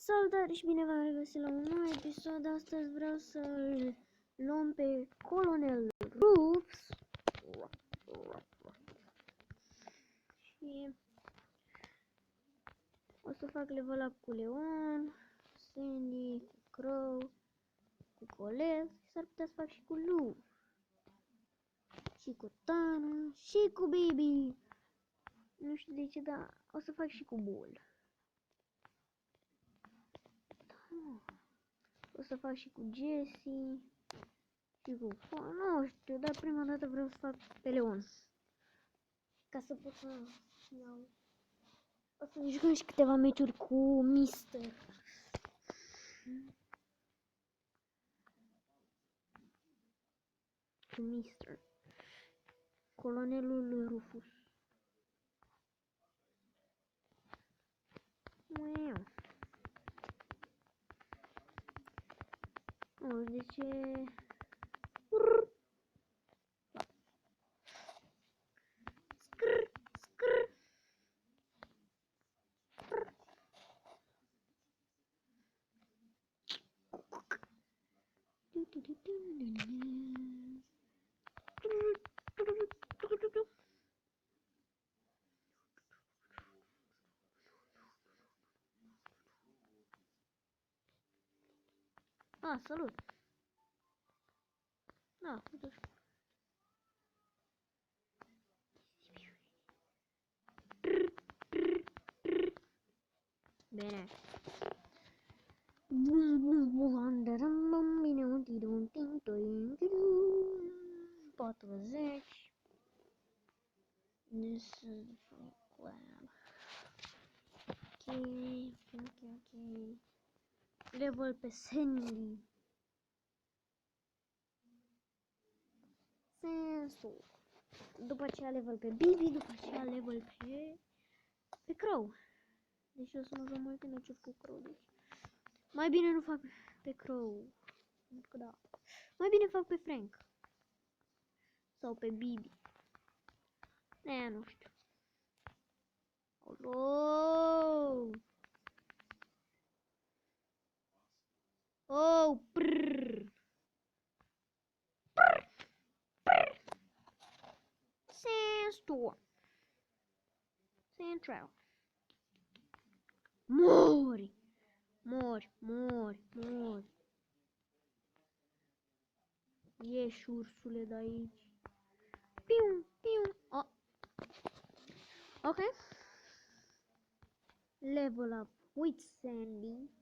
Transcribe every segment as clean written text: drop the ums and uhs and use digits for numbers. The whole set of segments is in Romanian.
Salutare și bine v-am regăsit la un nou episod. Astăzi vreau să-l luăm pe Colonel Ruffs. Și o să fac level up cu Leon, Sandy, cu Crow, cu Colette și s-ar putea să fac și cu Lu. Și cu Tana și cu Bibi. Nu știu de ce, dar o să fac și cu Bull. O să fac și cu Jessie și cu... Nu știu, dar prima dată vreau să fac pe Leon. Ca să pot să iau... O să jucăm și câteva meciuri cu Mister. Cu Mister. Colonelul Rufus. Uau. Nu știu de ce... Scr, scr. Ah, salut! Da, uite. Bine. Bine, un tidun, tin, tin, 40. This is lab. Ok. Level pe Sandy. Sensul. După aceea level pe Bibi, după aceea level pe Crow. Deci o să mă joc multe meciuri cu Crow, deci mai bine nu fac pe Crow. Pentru că da. Mai bine fac pe Frank. Sau pe Bibi. Nu știu. Olo! Oh, prrr. Prrr. Prrr. Sandstorm. Central. Mori. Mori. Ieși, ursule, de aici. Piu. Oh. Ok. Level up with Sandy.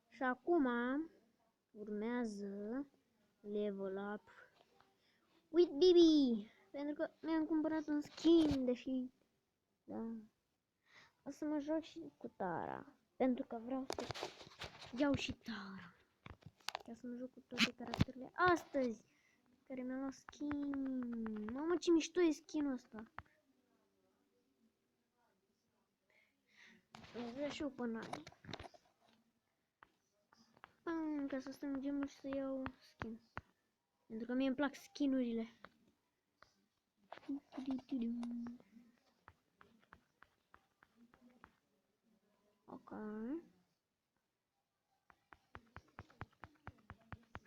Și acum urmează level up with Bibi. Pentru că mi-am cumpărat un skin, deși... Da. O să mă joc și cu Tara. Pentru că vreau să iau și Tara. Ca să mă joc cu toate caracterele astăzi. Care mi-a luat skin. Mamă, ce mișto e skinul ăsta. Îmi vrea și eu pe Nani. Ca să stăm în gemuri și să iau skin. Pentru că mie îmi plac skinurile. Ok.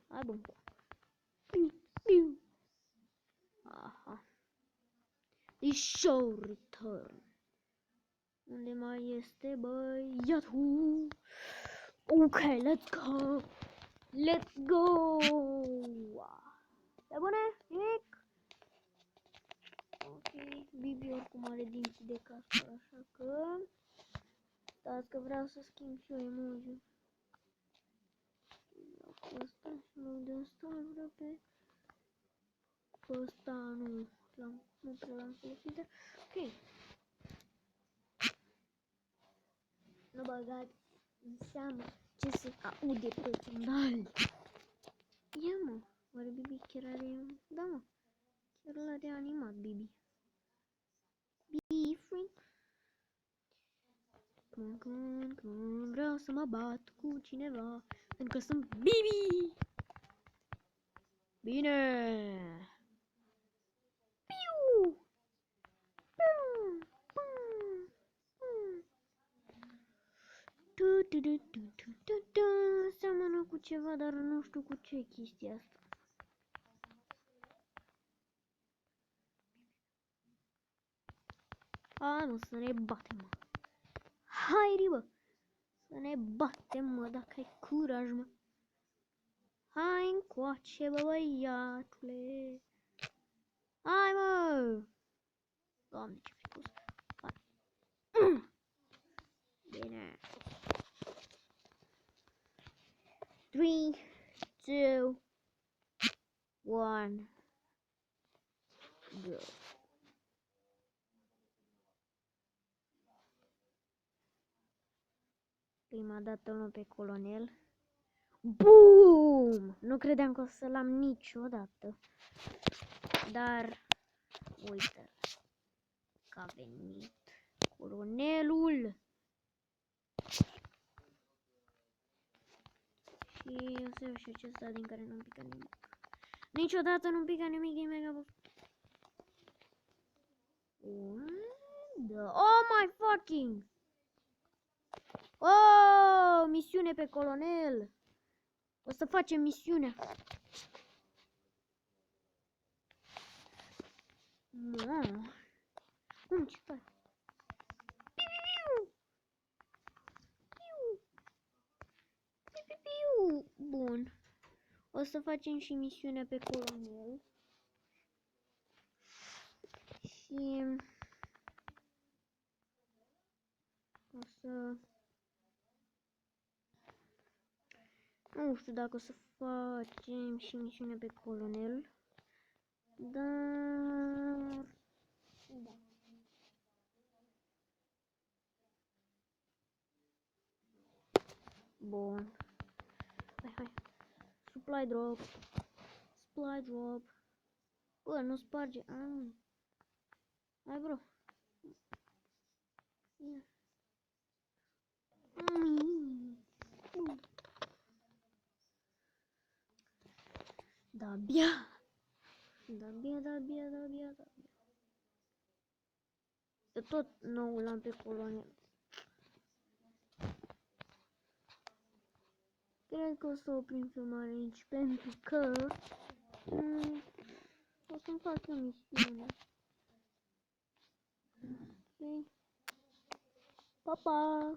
Hai bun. Piu. Aha. The show return. Unde mai este băiatul? Ok, let's go. Da bune? Nimic? Ok, Bibi oricum are dinții de cască, așa că... Stați că vreau să schimb și eu emoji. Cu ăsta și în loc de ăsta îl vreau pe ăsta, nu prea l-am folosit, dar ok. Nu băgați în seamă ce se aude pe fundal. Ia mă, oare Bibi chiar are... Da mă, chiar l-are animat Bibi. Bibi. Când vreau să mă bat cu cineva, pentru că sunt Bibi. Bine. Piu. Seamănă cu ceva, dar nu știu cu ce chestia asta. Hai mă, să ne batem, mă. Hai, ribă! Să ne batem, mă, dacă ai curaj, mă. Hai încoace, bă, băiatule. Hai, mă! Doamne, ce fi pus. Hai. Bine. 3, 2, 1, go. Prima dată luăm pe colonel. BOOM! Nu credeam că o să-l am niciodată. Dar, uite că a venit colonelul. Și o să iau și acesta din care nu-mi pică nimic. Niciodată nu-mi pică nimic din Mega. Oh my fucking! Oh, misiune pe colonel. O să facem misiunea. Cum ce faci? Bun. O să facem și misiunea pe colonel. Și o să... Nu știu dacă o să facem și misiunea pe colonel. Dar... Da. Bun. Hai. Supply drop. Supply drop. Bă, nu sparge. Hai, bro. Ia. Da-bia. Eu tot nou l-am pe colonel. Cred că o să oprim filmarea aici pentru că o să-mi fac o misiune. Ok. Pa, pa!